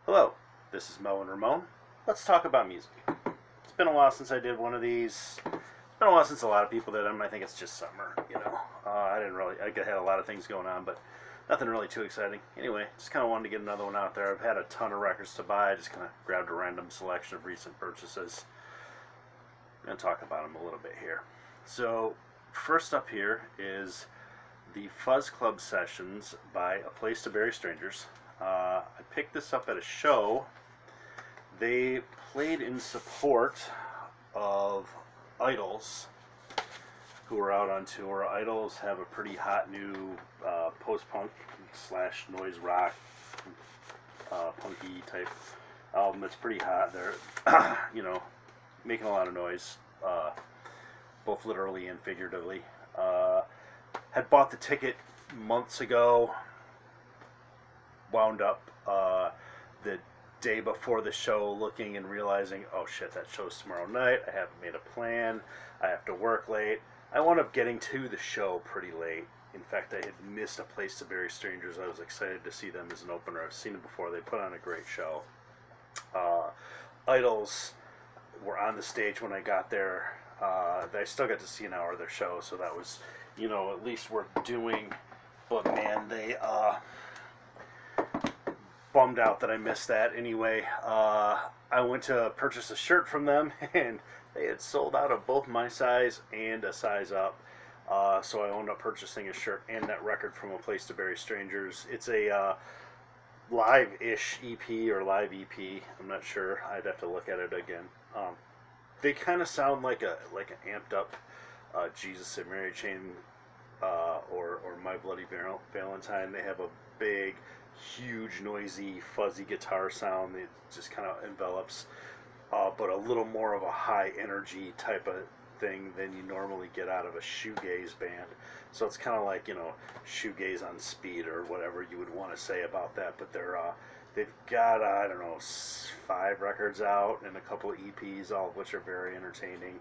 Hello, this is Mel and Ramon. Let's talk about music. It's been a while since I did one of these. It's been a while since a lot of people did them. I think it's just summer, you know. I had a lot of things going on, but nothing really too exciting. Anyway, just kind of wanted to get another one out there. I've had a ton of records to buy. I just kind of grabbed a random selection of recent purchases. I'm going to talk about them a little bit here. So, first up here is the Fuzz Club Sessions by A Place to Bury Strangers. I picked this up at a show. They played in support of Idols, who are out on tour. Idols have a pretty hot new post-punk slash noise rock punky type album that's pretty hot. They're making a lot of noise, both literally and figuratively. Had bought the ticket months ago. Wound up the day before the show looking and realizing, oh shit, that show's tomorrow night. I haven't made a plan. I have to work late. I wound up getting to the show pretty late. In fact, I had missed A Place to Bury Strangers. I was excited to see them as an opener. I've seen them before. They put on a great show. Idols were on the stage when I got there. I still got to see an hour of their show, so that was, at least worth doing. But man, they bummed out that I missed that. Anyway, I went to purchase a shirt from them, and they had sold out of both my size and a size up. So I wound up purchasing a shirt and that record from A Place to Bury Strangers. It's a live-ish EP or live EP. I'm not sure. I'd have to look at it again. They kind of sound like an amped up Jesus and Mary Chain or My Bloody Valentine. They have a big, huge, noisy, fuzzy guitar sound that just kind of envelops, but a little more of a high energy type of thing than you normally get out of a shoegaze band. So it's kind of like, shoegaze on speed or whatever you would want to say about that. But they've got, I don't know, 5 records out and a couple of EPs, all of which are very entertaining.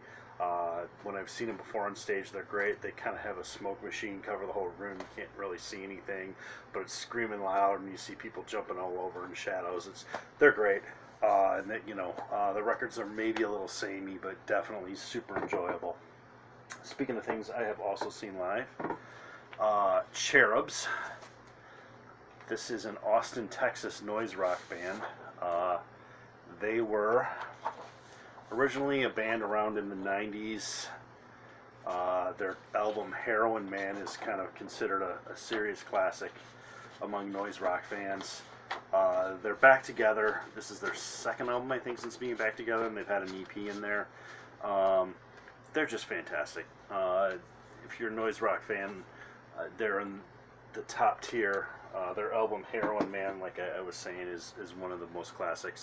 When I've seen them before on stage, they're great. They kind of have a smoke machine cover the whole room. You can't really see anything, but it's screaming loud, and you see people jumping all over in shadows. They're great. And that, the records are maybe a little samey, but definitely super enjoyable. Speaking of things I have also seen live, Cherubs. This is an Austin, Texas noise rock band. They were originally a band around in the 90s. Their album Heroin Man is kind of considered a serious classic among noise rock fans. They're back together. This is their second album, I think, since being back together, and they've had an EP in there. They're just fantastic. If you're a noise rock fan, they're in the top tier. Their album Heroin Man, like I was saying, is one of the most classic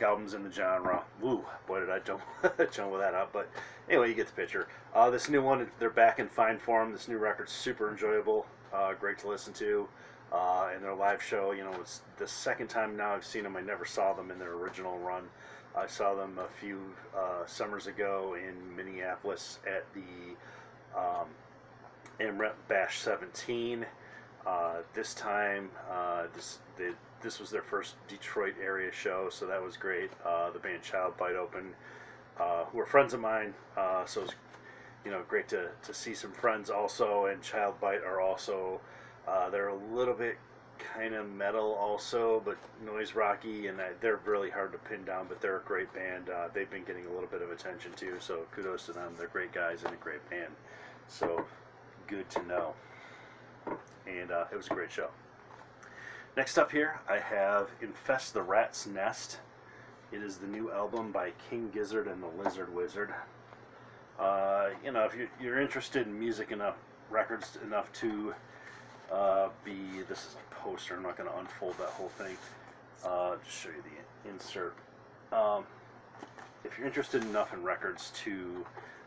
albums in the genre. Woo, boy did I jump with that up. But anyway, you get the picture. This new one, they're back in fine form. This new record's super enjoyable, great to listen to. And their live show, it's the second time now I've seen them. I never saw them in their original run. I saw them a few summers ago in Minneapolis at the MREP Bash 17. This time, this was their first Detroit area show, so that was great. The band Child Bite opened, who are friends of mine, so it was great to see some friends also. And Child Bite are also, they're a little bit kind of metal also, but noise rocky, and they're really hard to pin down, but they're a great band. They've been getting a little bit of attention too, so kudos to them. They're great guys and a great band, so good to know. And it was a great show. Next up here, I have Infest the Rat's Nest. It is the new album by King Gizzzard and the Lizard Wizard. If you're interested in music enough, records enough to this is a poster. I'm not going to unfold that whole thing. Just show you the insert. If you're interested enough in records to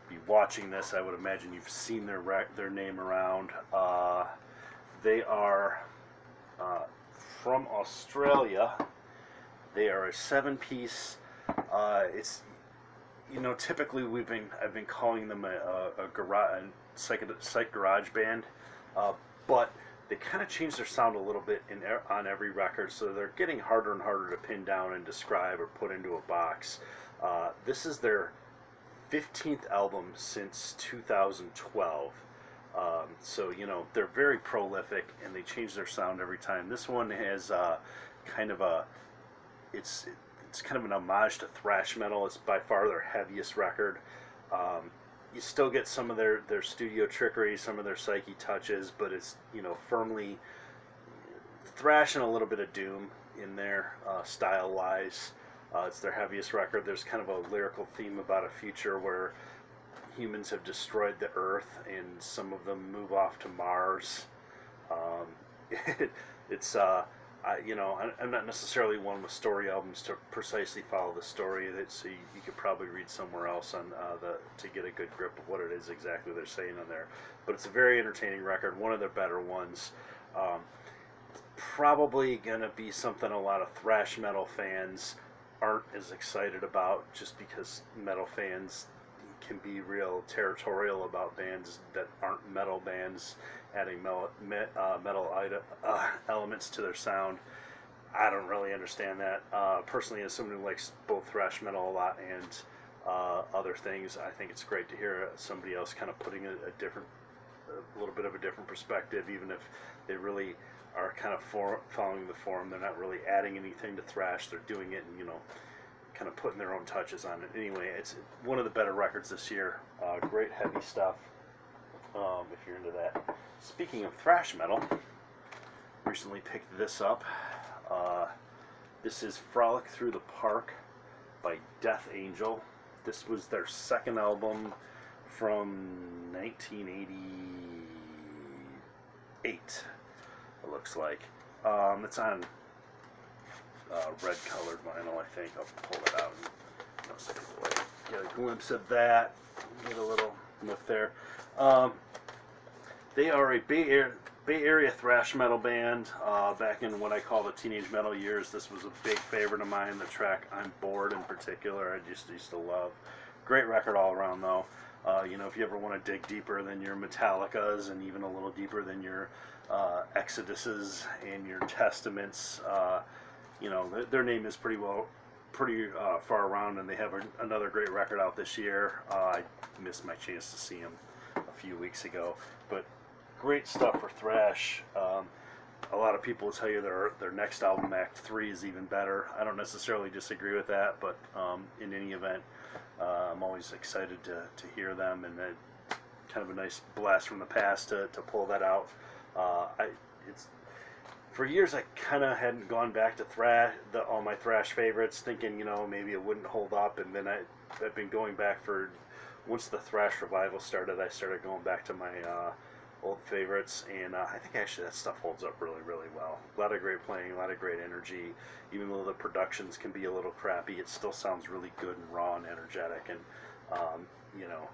be watching this, I would imagine you've seen their name around. They are from Australia. They are a 7-piece. It's typically I've been calling them a garage psych garage band, but they kind of change their sound a little bit on every record, so they're getting harder and harder to pin down and describe or put into a box. This is their 15th album since 2012. So, you know, they're very prolific, and they change their sound every time. This one has kind of a, it's kind of an homage to thrash metal. It's by far their heaviest record. You still get some of their studio trickery, some of their psyche touches, but it's, you know, firmly thrash and a little bit of doom in there, style-wise. It's their heaviest record. There's kind of a lyrical theme about a future where humans have destroyed the Earth, and some of them move off to Mars. It's you know, I'm not necessarily one with story albums to precisely follow the story. So you could probably read somewhere else on to get a good grip of what it is exactly they're saying on there. But it's a very entertaining record, one of their better ones. Probably gonna be something a lot of thrash metal fans aren't as excited about, just because metal fans can be real territorial about bands that aren't metal bands adding metal elements to their sound. I don't really understand that. Personally, as someone who likes both thrash metal a lot and other things, I think it's great to hear somebody else kind of putting a little bit of a different perspective, even if they really are kind of following the form. They're not really adding anything to thrash. They're doing it and, you know, kind of putting their own touches on it. Anyway, it's one of the better records this year. Great heavy stuff, if you're into that. Speaking of thrash metal, recently picked this up. This is Frolic Through the Park by Death Angel. This was their second album from 1988, it looks like. It's on red colored vinyl, I think. I'll pull it out and so people get a glimpse of that, get a little look there. They are a Bay Area thrash metal band. Back in what I call the teenage metal years, this was a big favorite of mine. The track I'm Bored in particular, I just used to love. Great record all around though. You know, if you ever want to dig deeper than your Metallicas and even a little deeper than your Exoduses and your Testaments, you know, their name is pretty far around, and they have another great record out this year. I missed my chance to see them a few weeks ago, but great stuff for thrash. A lot of people will tell you their next album, Act 3, is even better. I don't necessarily disagree with that, but in any event, I'm always excited to hear them, and kind of a nice blast from the past to pull that out. For years, I kind of hadn't gone back to all my thrash favorites, thinking, you know, maybe it wouldn't hold up, and then I've been going back once the thrash revival started, I started going back to my old favorites, and I think actually that stuff holds up really, really well. A lot of great playing, a lot of great energy. Even though the productions can be a little crappy, it still sounds really good and raw and energetic, and you know,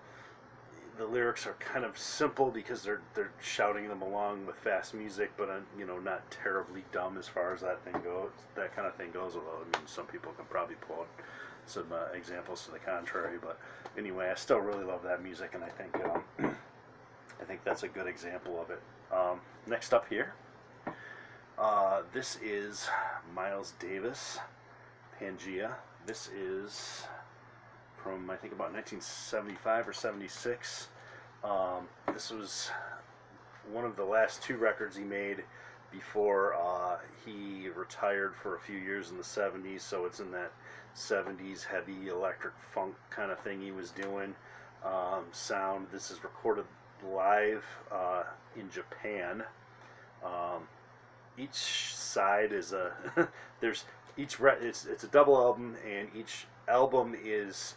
the lyrics are kind of simple because they're shouting them along with fast music, but you know, not terribly dumb as far as that kind of thing goes. Although I mean, some people can probably pull some examples to the contrary. But anyway, I still really love that music, and I think that's a good example of it. Next up here, this is Miles Davis, Pangea. This is from, I think, about 1975 or 76. This was one of the last two records he made before he retired for a few years in the 70s, so it's in that 70s heavy electric funk kind of thing he was doing. Sound. This is recorded live in Japan. Each side is it's a double album, and each album is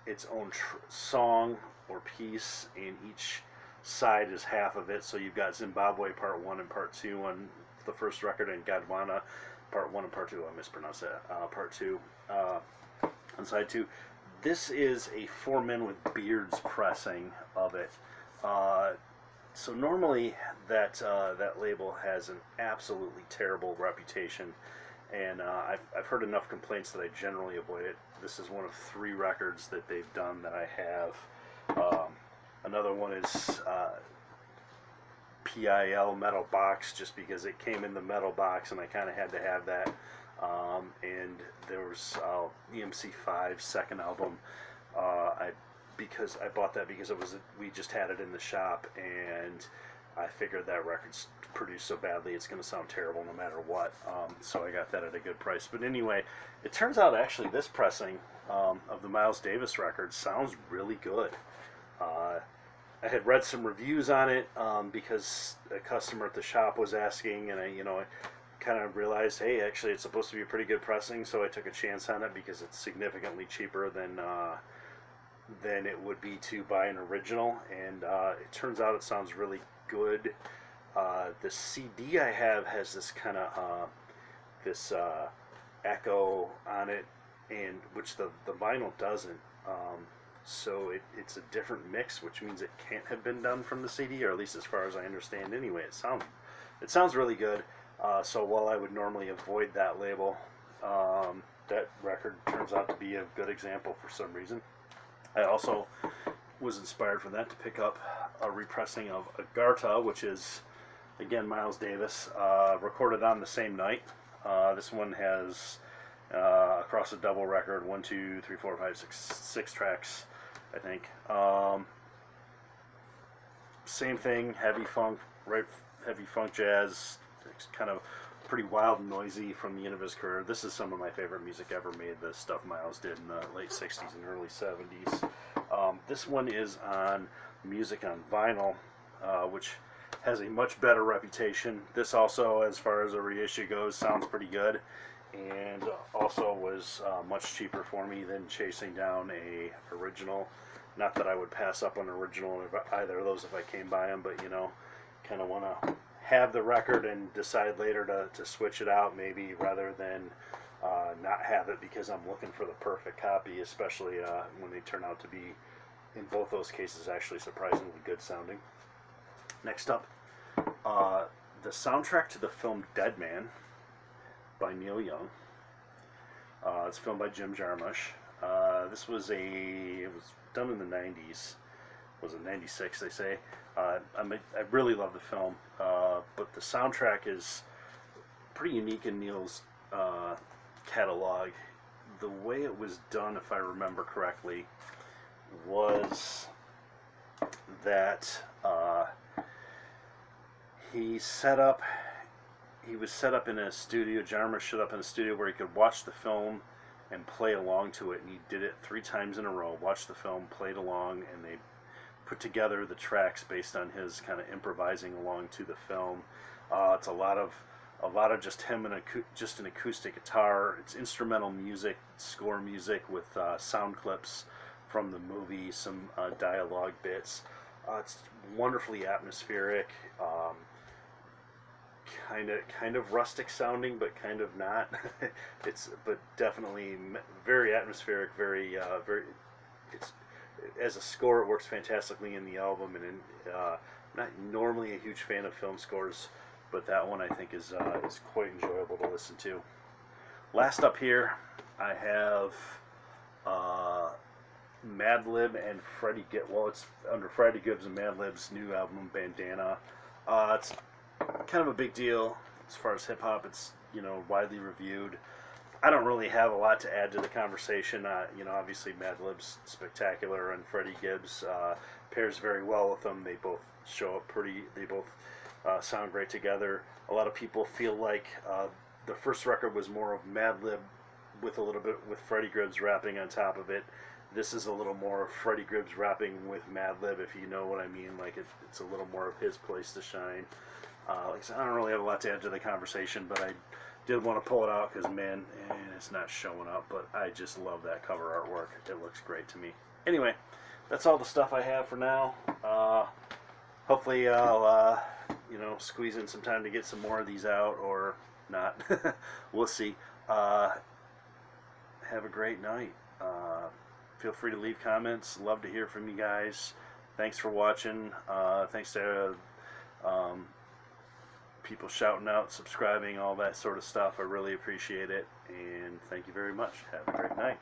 its own song or piece, and each side is half of it. So you've got Zimbabwe Part 1 and Part 2 on the first record, and Gondwana Part 1 and Part 2. I mispronounced that. Part 2 on side 2. This is a 4 Men with Beards pressing of it. So normally that label has an absolutely terrible reputation, and I've heard enough complaints that I generally avoid it. This is one of 3 records that they've done that I have. Another one is PIL metal box just because it came in the metal box and I kind of had to have that. And there was EMC5 second album. Because I bought that because we just had it in the shop, and I figured that record's produced so badly it's going to sound terrible no matter what. So I got that at a good price. But anyway, it turns out actually this pressing of the Miles Davis record sounds really good. I had read some reviews on it because a customer at the shop was asking, and I kind of realized, hey, actually it's supposed to be a pretty good pressing, so I took a chance on it because it's significantly cheaper than it would be to buy an original, and it turns out it sounds really good. The CD I have has this kind of this echo on it, and which the vinyl doesn't. So it's a different mix, which means it can't have been done from the CD, or at least as far as I understand. Anyway, it sounds really good. So while I would normally avoid that label, that record turns out to be a good example for some reason. I also was inspired from that to pick up a repressing of Agar Table, which is, again, Miles Davis, recorded on the same night. This one has, across a double record, 1, 2, 3, 4, 5, 6 tracks, I think. Same thing, heavy funk, heavy funk jazz, it's kind of pretty wild and noisy from the end of his career. This is some of my favorite music ever made, the stuff Miles did in the late 60s and early 70s. This one is on Music on Vinyl, which has a much better reputation. This also, as far as a reissue goes, sounds pretty good, and also was much cheaper for me than chasing down a original. Not that I would pass up an original either of those if I came by them, but kind of want to have the record and decide later to switch it out, maybe, rather than not have it because I'm looking for the perfect copy, especially when they turn out to be, in both those cases, actually surprisingly good sounding. Next up, the soundtrack to the film Dead Man by Neil Young. It's filmed by Jim Jarmusch. This was it was done in the 90s. Was it 96, they say? I really love the film, but the soundtrack is pretty unique in Neil's catalog. The way it was done, if I remember correctly, was that he was set up in a studio. Jarmusch set up in a studio where he could watch the film and play along to it, and he did it 3 times in a row. Watched the film, played along, and they put together the tracks based on his kind of improvising along to the film. It's a lot of just him and just an acoustic guitar. It's instrumental music, score music with sound clips from the movie, some dialogue bits. It's wonderfully atmospheric, kind of rustic sounding, but kind of not. But definitely very atmospheric, very. As a score, it works fantastically in the album, and I'm not normally a huge fan of film scores, but that one I think is quite enjoyable to listen to. Last up here, I have Madlib and Freddie Gibbs. Well, it's under Freddie Gibbs and Madlib's new album, Bandana. It's kind of a big deal as far as hip hop. It's widely reviewed. I don't really have a lot to add to the conversation. Obviously Madlib's spectacular, and Freddie Gibbs pairs very well with them. They both show up they both sound great together. A lot of people feel like the first record was more of Madlib with a little bit with Freddie Gibbs rapping on top of it. This is a little more of Freddie Gibbs rapping with Madlib, if you know what I mean. Like it's a little more of his place to shine. Like I said, I don't really have a lot to add to the conversation, but I did want to pull it out because, man, it's not showing up, but I just love that cover artwork. It looks great to me. Anyway, that's all the stuff I have for now. Hopefully I'll, squeeze in some time to get some more of these out, or not. We'll see. Have a great night. Feel free to leave comments. Love to hear from you guys. Thanks for watching. Thanks to people shouting out, subscribing, all that sort of stuff. I really appreciate it, and thank you very much. Have a great night.